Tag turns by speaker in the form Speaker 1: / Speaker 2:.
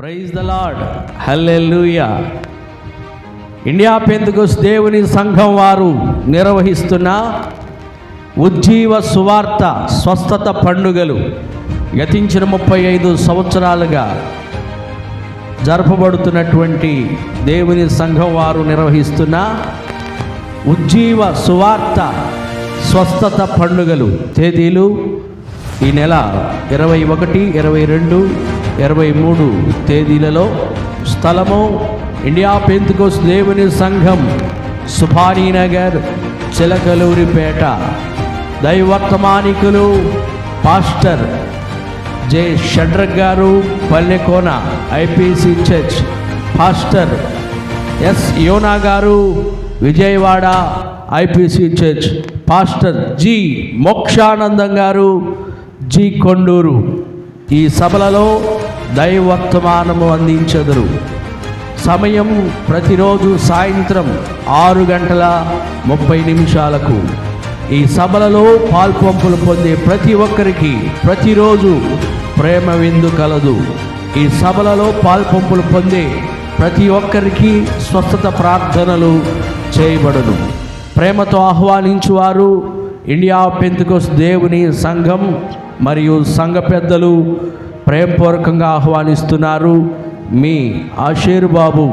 Speaker 1: Praise the lord, hallelujah. India Pentecost దేవుని సంఘం వారు నిర్వహిస్తున్న ఉజ్జీవ సువార్త స్వస్థత పండుగలు గతించిన 35 సంవత్సరాలుగా జరపబడుతున్నటువంటి దేవుని సంఘం వారు నిర్వహిస్తున్న ఉజ్జీవ సువార్త స్వస్థత పండుగలు తేదీలు ఈ నెల 21, 22, 23 తేదీలలో. స్థలము ఇండియా పెంతెకోస్తు దేవుని సంఘం, సుభానీనగర్, చిలకలూరిపేట. దైవర్తమానికులు పాస్టర్ జె షడ్రక్ గారు, Pallekona IPC church. Pastor S Yona గారు, Vijayawada IPC church. Pastor G Mokshanandam గారు, జి కొండూరు. ఈ సభలలో దైవర్తమానము అందించెదరు. సమయం ప్రతిరోజు సాయంత్రం 6:30 ఈ సభలలో పాల్పంపులు పొందే ప్రతి ఒక్కరికి ప్రతిరోజు ప్రేమ విందు కలదు. ఈ సభలలో పాల్పంపులు పొందే ప్రతి ఒక్కరికి స్వస్థత ప్రార్థనలు చేయబడును. ప్రేమతో ఆహ్వానించువారు ఇండియా పెంతెకోస్తు దేవుని సంఘం మరియు సంఘ పెద్దలు ప్రేమపూర్వకంగా ఆహ్వానిస్తున్నారు. మీ ఆషేరు బాబు